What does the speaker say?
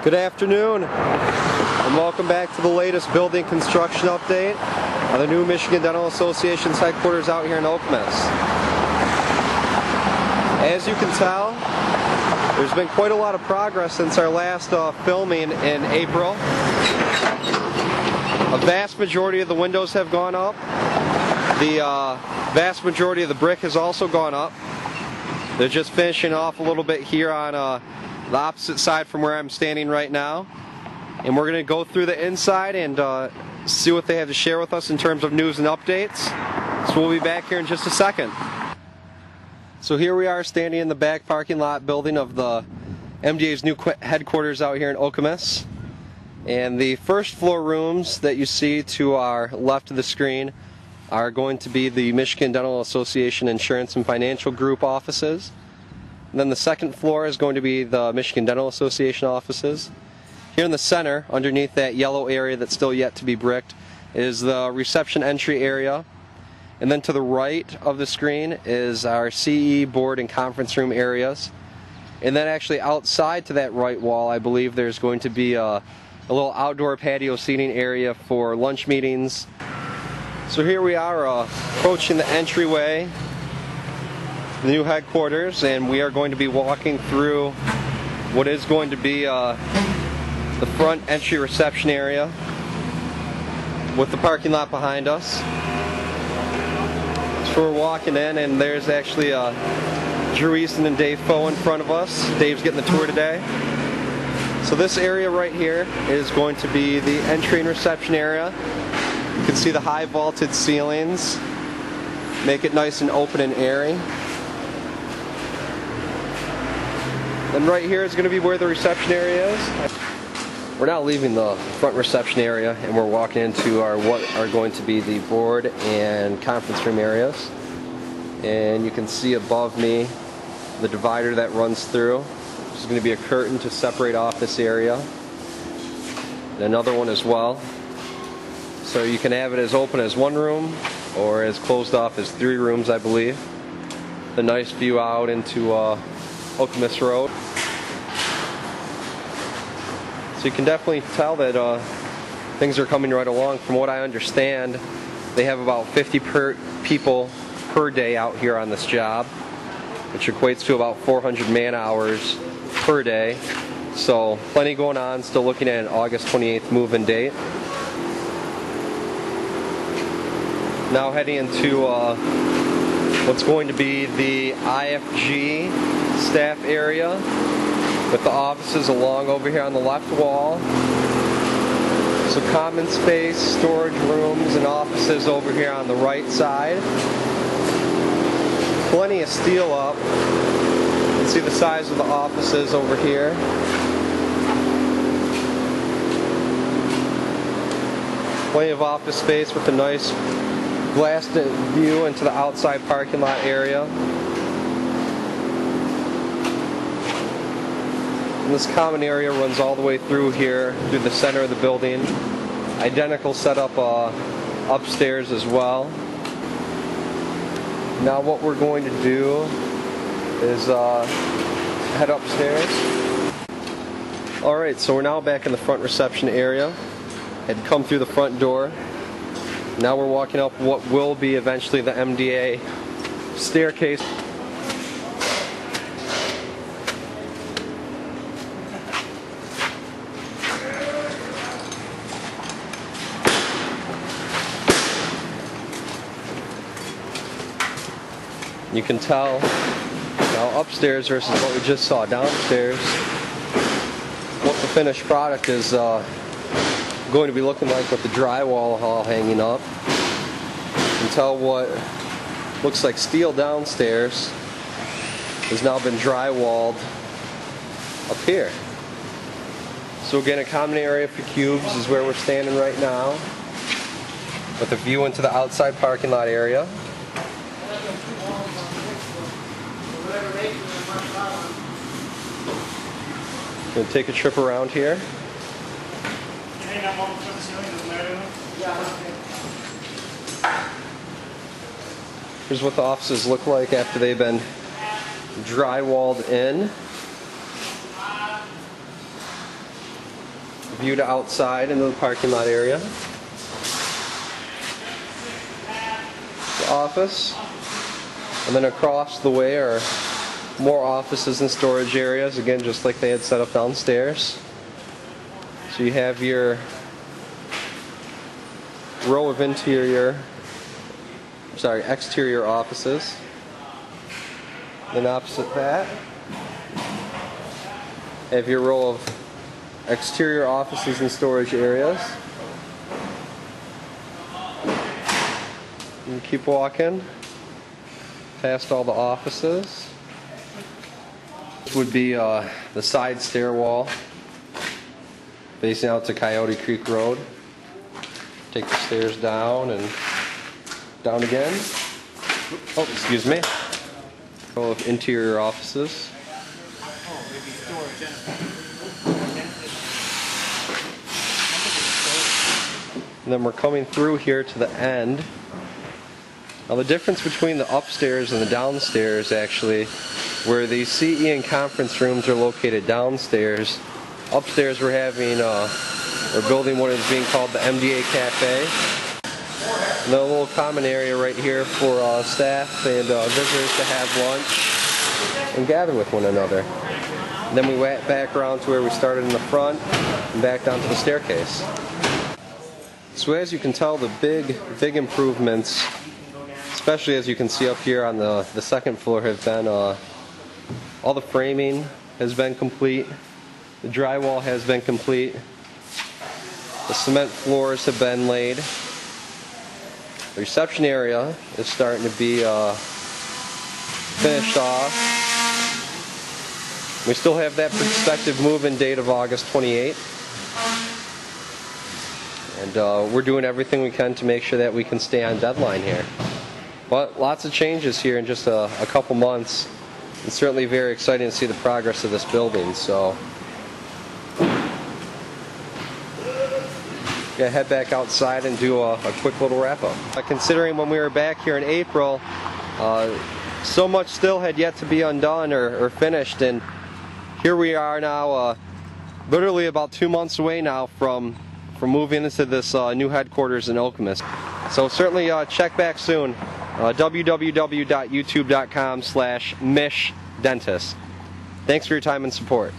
Good afternoon, and welcome back to the latest building construction update on the new Michigan Dental Association's headquarters out here in Okemos. As you can tell, there's been quite a lot of progress since our last filming in April. A vast majority of the windows have gone up. The vast majority of the brick has also gone up. They're just finishing off a little bit here on the opposite side from where I'm standing right now, and we're going to go through the inside and see what they have to share with us in terms of news and updates. So we'll be back here in just a second. So here we are standing in the back parking lot building of the MDA's new headquarters out here in Okemos, and the first floor rooms that you see to our left of the screen are going to be the Michigan Dental Association Insurance and Financial Group offices. And then the second floor is going to be the Michigan Dental Association offices. Here in the center, underneath that yellow area that's still yet to be bricked, is the reception entry area. And then to the right of the screen is our CE board and conference room areas. And then actually outside to that right wall, I believe there's going to be a little outdoor patio seating area for lunch meetings. So here we are approaching the entryway, the new headquarters, and we are going to be walking through what is going to be the front entry reception area with the parking lot behind us. So we're walking in, and there's actually Drew Easton and Dave Foe in front of us. Dave's getting the tour today. So this area right here is going to be the entry and reception area. You can see the high vaulted ceilings make it nice and open and airy. And right here is going to be where the reception area is. We're now leaving the front reception area, and we're walking into what are going to be the board and conference room areas. And you can see above me the divider that runs through. There's going to be a curtain to separate off this area, and another one as well. So you can have it as open as one room or as closed off as 3 rooms, I believe. The nice view out into Okemos Road. So you can definitely tell that things are coming right along. From what I understand, they have about 50 people per day out here on this job, which equates to about 400 man hours per day. So plenty going on. Still looking at an August 28th move-in date. Now heading into what's going to be the IFG staff area, with the offices along over here on the left wall. So common space, storage rooms, and offices over here on the right side. Plenty of steel up. You can see the size of the offices over here. Plenty of office space with a nice glassed view into the outside parking lot area. And this common area runs all the way through here, through the center of the building. Identical setup upstairs as well. Now what we're going to do is head upstairs. Alright, so we're now back in the front reception area. Had come through the front door. Now we're walking up what will be eventually the MDA staircase. You can tell now upstairs versus what we just saw downstairs what the finished product is going to be looking like with the drywall all hanging up. You can tell what looks like steel downstairs has now been drywalled up here. So again, a common area for cubes is where we're standing right now, with a view into the outside parking lot area. Going to take a trip around here. Here's what the offices look like after they've been drywalled in. view to outside into the parking lot area. The office. And then across the way are more offices and storage areas, again just like they had set up downstairs. So you have your row of exterior offices. Then opposite that, have your row of exterior offices and storage areas. And keep walking past all the offices. This would be the side stairwall facing out to Coyote Creek Road. Take the stairs down and down again. Oh, excuse me. Row of interior offices. And then we're coming through here to the end. Now the difference between the upstairs and the downstairs, actually, where the CE and conference rooms are located downstairs, upstairs we're building what is being called the MDA Cafe. And then a little common area right here for staff and visitors to have lunch and gather with one another. And then we went back around to where we started in the front and back down to the staircase. So as you can tell, the big improvements, especially as you can see up here on the second floor, have been all the framing has been complete, the drywall has been complete, the cement floors have been laid, the reception area is starting to be finished off. We still have that prospective move-in date of August 28th. And we're doing everything we can to make sure that we can stay on deadline here. But lots of changes here in just a couple months. It's certainly very exciting to see the progress of this building. So, yeah, head back outside and do a quick little wrap-up. Considering when we were back here in April, so much still had yet to be undone or finished, and here we are now, literally about 2 months away now from moving into this new headquarters in Okemos. So certainly check back soon. www.youtube.com/mishdentist. Thanks for your time and support.